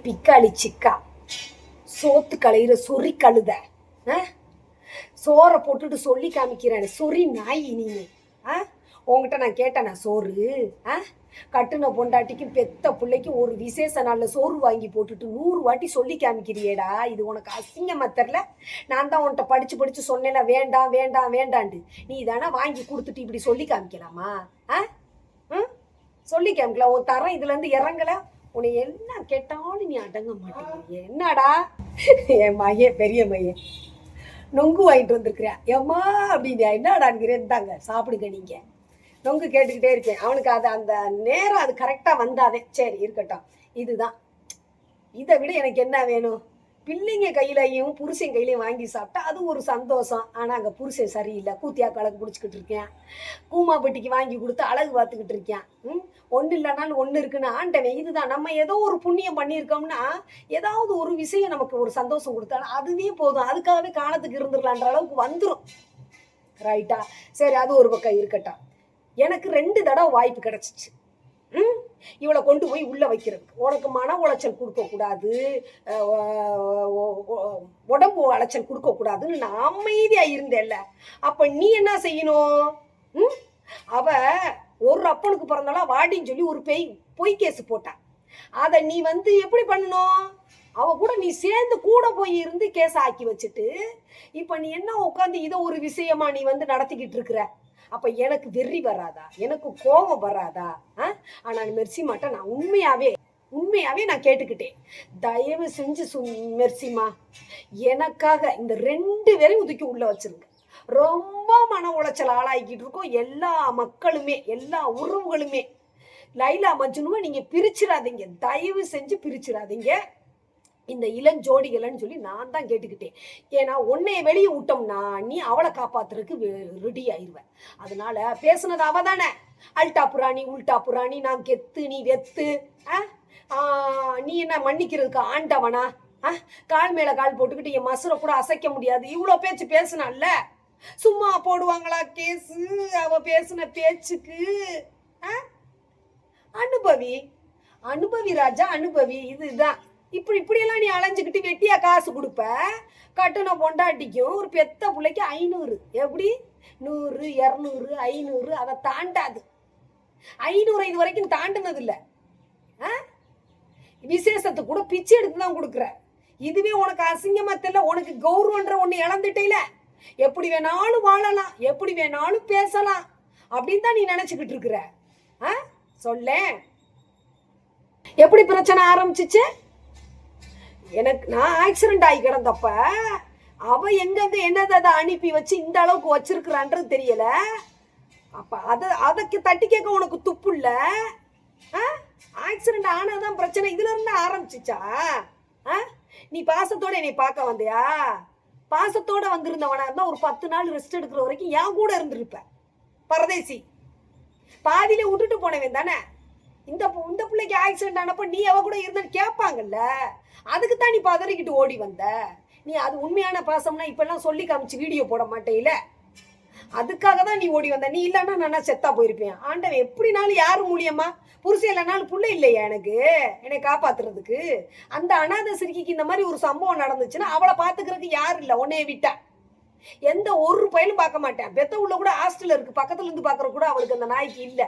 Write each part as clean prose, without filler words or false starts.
பிக்காளி சிக்கா சோத்து கலையிற சொறி கழுத சோறை போட்டுட்டு சொல்லி காமிக்கிறேன் சொறி நாய் நீ உங்ககிட்ட நான் கேட்டேன் நான் சோறு கட்டுன பொண்டாட்டிக்கும் பெத்த பிள்ளைக்கும் ஒரு விசேஷ நாளில் சோறு வாங்கி போட்டுட்டு 100 வாட்டி சொல்லி காமிக்கிறியேடா. இது உனக்கு அசிங்கமா தெரில? நான் தான் உன்கிட்ட படிச்சு படிச்சு சொன்னேன்னா வேண்டாம் வேண்டாம் வேண்டாண்டு நீ தானே வாங்கி கொடுத்துட்டு இப்படி சொல்லி காமிக்கலாமா? சொல்லி காமிக்கலாம். உன் தரம் இதுல இருந்து இறங்கல. உன்னை என்ன கேட்டாலும் நீ அடங்க மாட்டேங்கிறிய. என்னடா என் மையன் பெரிய மையன் நொங்கு வாங்கிட்டு வந்திருக்கிறேன் ஏம்மா அப்படின்னா என்னடாங்கிறேன். தாங்க சாப்பிடுங்க நீங்க. நொங்கு கேட்டுக்கிட்டே இருக்கேன். அவனுக்கு அது அந்த நேரம் அது கரெக்டாக வந்தாதே சரி இருக்கட்டும். இதுதான். இதை விட எனக்கு என்ன வேணும்? பிள்ளைங்க கையிலையும் புருஷன் கையிலையும் வாங்கி சாப்பிட்டா அது ஒரு சந்தோஷம். ஆனால் அங்கே புருஷன் சரியில்லை. கூத்தியா கழகு பிடிச்சிக்கிட்டு இருக்கேன். கூமாப்பட்டிக்கு வாங்கி கொடுத்து அழகு பார்த்துக்கிட்டு இருக்கேன். ஒன்று இல்லைனாலும் ஒன்று இருக்குன்னு ஆண்டவன். இதுதான் நம்ம ஏதோ ஒரு புண்ணியம் பண்ணியிருக்கோம்னா ஏதாவது ஒரு விஷயம் நமக்கு ஒரு சந்தோஷம் கொடுத்தாலும் அதுவே போதும். அதுக்காகவே காலத்துக்கு இருந்துடலான்ற அளவுக்கு வந்துடும். ரைட்டா? சரி, அது ஒரு பக்கம் இருக்கட்டும். எனக்கு 2 தடவை வாய்ப்பு கிடைச்சிச்சு இவளை கொண்டு போய் உள்ள வைக்கிறதுக்கு. உனக்கு மன உளைச்சல் கொடுக்கக்கூடாது, உடம்பு அலைச்சல் கொடுக்கக்கூடாதுன்னு நான் அமைதியா இருந்தேன்ல. அப்ப நீ என்ன செய்யணும்? அவ ஒரு அப்பனுக்கு பிறந்தாலும் வாடின்னு சொல்லி ஒரு பொய் கேஸ் போட்டான். அதை நீ எப்படி பண்ணணும்? அவ கூட நீ சேர்ந்து கூட போய் இருந்து கேஸ் ஆக்கி வச்சுட்டு இப்ப நீ என்ன உட்காந்து இதை ஒரு விஷயமா நீ நடத்திக்கிட்டு இருக்கிற? அப்ப எனக்கு வெறி வராதா? எனக்கு கோபம் வராதா? ஆனா மெர்சி மாட்ட நான் உண்மையாவே நான் கேட்டுக்கிட்டேன். தயவு செஞ்சு மெர்சிமா எனக்காக இந்த 2 பேரையும் ஒதுக்கி உள்ள வச்சிருங்க. ரொம்ப மன உளைச்சல் ஆளாகிக்கிட்டு இருக்கோம் எல்லா மக்களுமே, எல்லா உறவுகளுமே. லைலா மஜ்னுவை நீங்க பிரிச்சிடாதீங்க, தயவு செஞ்சு பிரிச்சிடாதீங்க. இந்த இளஞ்சோடிகள்னு சொல்லி நான் தான் கேட்டுக்கிட்டேன். ஏன்னா உன்னைய வெளியே விட்டோம்னா நீ அவளை காப்பாத்துறதுக்கு ரெடி ஆயிடுவேன். அதனால பேசுனது அவ தானே. அல்டா புராணி உல்டா புராணி, நான் கெத்து நீ வெத்து, நீ என்ன மன்னிக்கிறதுக்கு ஆண்டவனா? கால் மேல கால் போட்டுக்கிட்டு என் மசுரை கூட அசைக்க முடியாது. இவ்வளோ பேச்சு பேசுனால சும்மா போடுவாங்களா கேஸு? அவ பேசுன பேச்சுக்கு அனுபவி ராஜா, அனுபவி. இதுதான். இப்படியெல்லாம் நீ அலைஞ்சுக்கிட்டு வெட்டியா காசு கொடுப்ப. கட்டுன பொண்டாட்டிக்கும் ஒரு பெத்த பிள்ளைக்கு 500. எப்படி 100 200 500 அதை தாண்டாது. 500 இது வரைக்கும் தாண்டினது இல்லை. விசேஷத்துக்கு கூட பிச்சை எடுத்து தான் கொடுக்குற. இதுவே உனக்கு அசிங்கமா தெரியல? உனக்கு கௌரவன்ற ஒண்ணு இழந்துட்டேல. எப்படி வேணாலும் வாழலாம், எப்படி வேணாலும் பேசலாம் அப்படின்னு தான் நீ நினைச்சுக்கிட்டு இருக்கிற. சொல்ல எப்படி பிரச்சனை ஆரம்பிச்சிச்சு? எனக்கு நான் ஆக்சிடென்ட் ஆகி கிடந்தப்ப அவ எங்க என்னதை அனுப்பி வச்சு இந்த அளவுக்கு வச்சிருக்கிறான்றது தெரியல. அப்ப அதற்கு தட்டி கேட்க உனக்கு துப்பு இல்ல. ஆக்சிடென்ட் ஆனாதான் பிரச்சனை இதுல இருந்து ஆரம்பிச்சிச்சா? நீ பாசத்தோட என்னை பார்க்க வந்தியா? பாசத்தோட வந்திருந்தவனா இருந்தா ஒரு 10 நாள் ரெஸ்ட் எடுக்கிற வரைக்கும் என் கூட இருந்திருப்ப. பரதேசி பாதியில விட்டுட்டு போனவன் தானே. இந்த பிள்ளைக்கு ஆக்சிடென்ட் ஆனப்ப நீ அவ கூட இருந்தன்னு கேட்பாங்கல்ல. அதுக்கு தான் நீ பதறிக்கிட்டு ஓடி வந்த. நீ அது உண்மையான பாசம்னா இப்பெல்லாம் சொல்லி காமிச்சு வீடியோ போட மாட்டேல. அதுக்காக தான் நீ ஓடி வந்த. நீ இல்லைன்னா நான் செத்தா போயிருப்பேன். ஆண்டவன் எப்படினாலும் யாரு மூலியமா? புருஷன் இல்லைனாலும் புள்ள இல்லையா எனக்கு என்னை காப்பாத்துறதுக்கு? அந்த அனாதை சிறுக்கிக்கு இந்த மாதிரி ஒரு சம்பவம் நடந்துச்சுன்னா அவளை பாத்துக்கிறதுக்கு யாரு இல்லை உன்னைய விட்டா? எந்த ஒரு பயிலும் பார்க்க மாட்டேன். பெத்த உள்ள கூட ஹாஸ்டல் இருக்கு, பக்கத்துல இருந்து பாக்குற கூட அவளுக்கு அந்த நாய்க்கு இல்ல.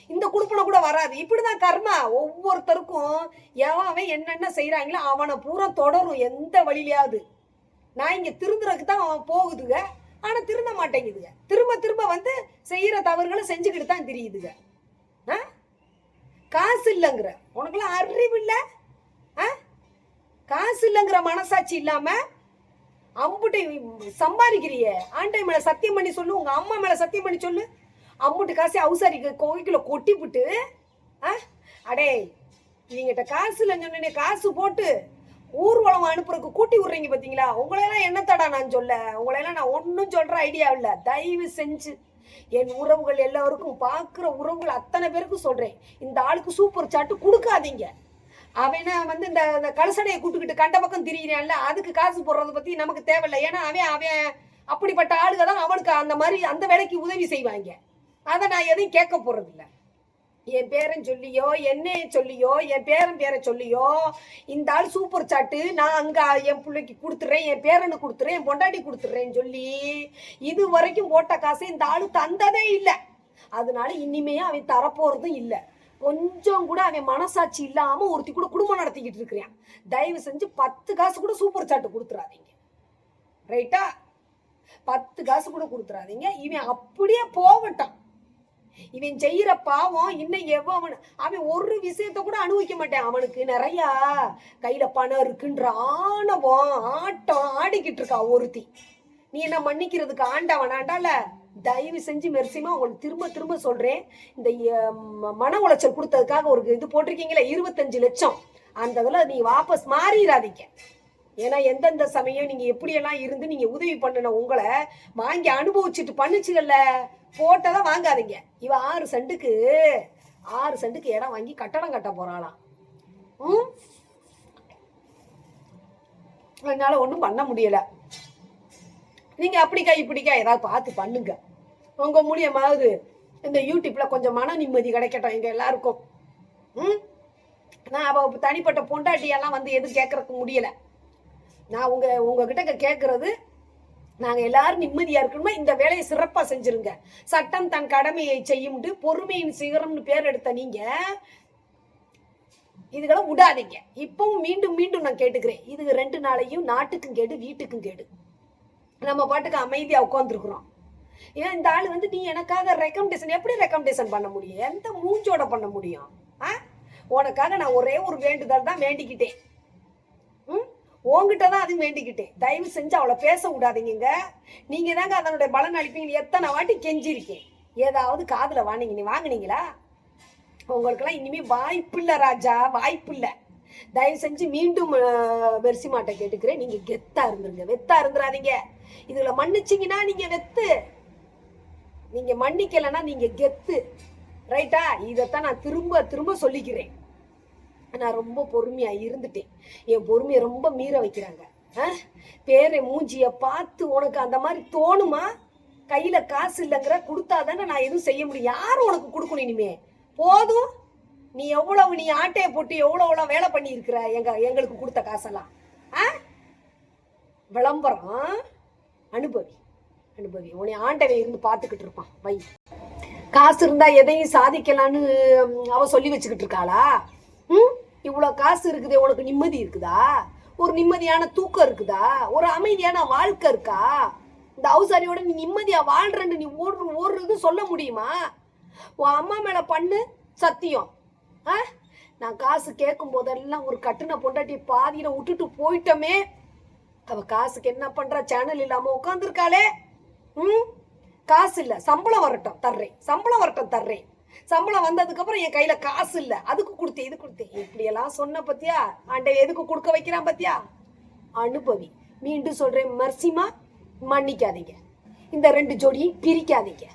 இந்த குடுப்பனை கூட வராது. இப்படிதான் கர்மா. ஒவ்வொருத்தருக்கும் எவன் என்னென்ன செய்யறாங்களோ அவனை பூரா தொடரும் எந்த வழியிலையாவது. நான் இங்க திருந்துறதுக்கு தான் அவன் போகுதுங்க. ஆனா திருந்த மாட்டேங்குதுங்க. திரும்ப திரும்ப செய்யற தவறுகளை செஞ்சுக்கிட்டு தான் தெரியுதுங்க. காசு இல்லைங்கிற உனக்குலாம் அறிவு இல்ல. காசு இல்லைங்கிற மனசாட்சி இல்லாம அம்புட்டை சம்பாதிக்கிறிய. ஆண்டை மேல சத்தியம் பண்ணி சொல்லு, உங்க அம்மா மேல சத்தியம் பண்ணி சொல்லு. அம்புட்டு காசு அவுசாரிக்கு கோயிக்குள்ள கொட்டிப்புட்டு அடே இவங்கிட்ட காசு இல்லைன்னு சொன்னே காசு போட்டு ஊர்வலம் அனுப்புறதுக்கு கூட்டி விடுறீங்க பாத்தீங்களா? உங்களையெல்லாம் என்னத்தடா நான் சொல்ல? உங்களையெல்லாம் நான் ஒன்னும் சொல்ற ஐடியா இல்லை. தயவு செஞ்சு என் உறவுகள் எல்லாருக்கும், பார்க்குற உறவுகள் அத்தனை பேருக்கும் சொல்றேன், இந்த ஆளுக்கு சூப்பர் சாட்டு கொடுக்காதீங்க. அவனை இந்த கலசடையை கூட்டுக்கிட்டு கண்ட பக்கம் திரியிறான்ல, அதுக்கு காசு போடுறத பத்தி நமக்கு தேவையில்லை. ஏன்னா அவன் அப்படிப்பட்ட ஆளுக தான் அவனுக்கு அந்த மாதிரி அந்த வேலைக்கு உதவி செய்வாங்க. அதை நான் எதையும் கேட்க போறதில்லை. என் பேரன் சொல்லியோ என்னைய சொல்லியோ என் பேரை சொல்லியோ இந்த ஆள் சூப்பர் சாட்டு நான் அங்க என் பிள்ளைக்கு கொடுத்துட்றேன், என் பேரனுக்கு கொடுத்துறேன், என் பொண்டாட்டி கொடுத்துட்றேன்னு சொல்லி இது வரைக்கும் போட்ட காசை இந்த ஆளு தந்ததே இல்லை. அதனால இனிமே அவன் தரப்போறதும் இல்லை. கொஞ்சம் கூட அவன் மனசாட்சி இல்லாம ஒருத்தி கூட குடும்பம் நடத்திக்கிட்டு இருக்கிறான். தயவு செஞ்சு 10 காசு கூட சூப்பர் சாட்டு கொடுத்துறாதீங்க. ரைட்டா? 10 காசு கூட கொடுத்துறாதீங்க. இவன் அப்படியே போகட்டும். இவன் செய்யற பாவம் இன்னும் எவன் அவன் ஒரு விஷயத்த கூட அனுபவிக்க மாட்டேன். அவனுக்கு நிறைய கையில பணம் இருக்குன்ற ஆணவம் ஆட்டம் ஆடிக்கிட்டு இருக்கா ஒருத்தி. நீ என்ன மன்னிக்கிறதுக்கு ஆண்டவனாண்டால? தயவு செஞ்சு மெர்சிமா உங்களுக்கு திரும்ப திரும்ப சொல்றேன், இந்த மன உளைச்சல் கொடுத்ததுக்காக ஒரு இது போட்டிருக்கீங்களே 25 லட்சம், அந்த இதில் நீ வாபஸ் மாறிடாதீங்க. ஏன்னா எந்தெந்த சமயம் நீங்க எப்படியெல்லாம் இருந்து நீங்க உதவி பண்ணின உங்களை வாங்கி அனுபவிச்சுட்டு பண்ணுச்சுகள்ல, போட்டதான் வாங்காதீங்க. இவ 6 சென்ட்டுக்கு இடம் வாங்கி கட்டடம் கட்ட போறாளாம். என்னால ஒன்றும் பண்ண முடியல. நீங்க அப்படிக்கா இப்படிக்கா ஏதாவது பார்த்து பண்ணுங்க. உங்க மூலியமாவது இந்த யூடியூப்ல கொஞ்சம் மன நிம்மதி கிடைக்கட்டும் எங்க எல்லாருக்கும். நான் அவ தனிப்பட்ட பொண்டாட்டியெல்லாம் வந்து எதுவும் கேட்கறதுக்கு முடியல. நான் உங்ககிட்ட கேட்கறது, நாங்கள் எல்லாரும் நிம்மதியா இருக்கணுமா, இந்த வேலையை சிறப்பாக செஞ்சிருங்க. சட்டம் தன் கடமையை செய்யும்ட்டு பொறுமையின் சிகரம்னு பேர் எடுத்த நீங்க இதுகளை விடாதீங்க. இப்பவும் மீண்டும் மீண்டும் நான் கேட்டுக்கிறேன், இது 2 நாளையும் நாட்டுக்கும் கேடு வீட்டுக்கும் கேடு. நம்ம பாட்டுக்கு அமைதியா உட்காந்துருக்குறோம். ஏன் இந்த ஆள் வந்து நீ எனக்காக ரெக்கமெண்டேஷன் எப்படி ரெக்கமெண்டேஷன் பண்ண முடியும்? எந்த மூஞ்சோட பண்ண முடியும்? உனக்காக நான் ஒரே ஒரு வேண்டுதல் தான் வேண்டிக்கிட்டேன். உங்ககிட்ட தான் அதுவும் வேண்டிக்கிட்டேன். தயவு செஞ்சு அவளை பேச விடாதீங்க. நீங்க தாங்க அதனுடைய பலன் அளிப்பீங்க. எத்தனை வாட்டி கெஞ்சிருக்கேன், ஏதாவது காதுல வாங்கினீங்களா? உங்களுக்கெல்லாம் இனிமே வாய்ப்பு இல்லை ராஜா, வாய்ப்பு இல்லை. தயவு செஞ்சு மீண்டும் மெர்சிமாட்ட கேட்டுக்கிறேன், நீங்க கெத்தா இருந்துருங்க, வெத்தா இருந்துடாதீங்க. இதுல மன்னிச்சிங்கன்னா நீங்க வெத்து, நீங்க மன்னிக்கலைன்னா நீங்க கெத்து. ரைட்டா? இதைத்தான் நான் திரும்ப திரும்ப சொல்லிக்கிறேன். நான் ரொம்ப பொறுமையா இருந்துட்டேன். என் பொறுமையை ரொம்ப மீற வைக்கிறாங்க. பேரை மூஞ்சிய பார்த்து உனக்கு அந்த மாதிரி தோணுமா? கையில காசு இல்லைங்கிற கொடுத்தாதானே நான் எதுவும் செய்ய முடியும். யாரும் உனக்கு கொடுக்கணும் இனிமே? போதும். நீ எவ்வளவு நீ ஆட்டையை போட்டு எவ்வளோ வேலை பண்ணி இருக்கிற எங்களுக்கு கொடுத்த காசெல்லாம். விளம்பரம் அனுபவி. உன்னை ஆண்டவை இருந்து பார்த்துக்கிட்டு இருப்பான். வை, காசு இருந்தா எதையும் சாதிக்கலான்னு அவ சொல்லி வச்சுக்கிட்டு இருக்காளா? இவ்வளோ காசு இருக்குதே, உனக்கு நிம்மதி இருக்குதா? ஒரு நிம்மதியான தூக்கம் இருக்குதா? ஒரு அமைதியான வாழ்க்கை இருக்கா? இந்த அவுசாரியோட நீ நிம்மதியா வாழ்றன்னு நீ ஓடுறது சொல்ல முடியுமா? உன் அம்மா மேல பண்ணு சத்தியம். நான் காசு கேட்கும் போதெல்லாம் ஒரு கட்டுன பொண்டாட்டி பாதியில விட்டுட்டு போயிட்டோமே, அவ காசுக்கு என்ன பண்ற? சேனல் இல்லாம உட்காந்துருக்காளே. காசு இல்ல, சம்பளம் வரட்டும் தர்றேன். சம்பளம் வந்ததுக்கு அப்புறம் என் கையில காசு இல்ல, அதுக்கு கொடுத்தேன் இது கொடுத்தேன் இப்படி எல்லாம் சொன்ன பத்தியா? ஆண்டை எதுக்கு கொடுக்க வைக்கிறான் பத்தியா? அனுபவி. மீண்டும் சொல்றேன் மெர்சிமா, மன்னிக்காதீங்க. இந்த 2 ஜோடியை பிரிக்காதீங்க.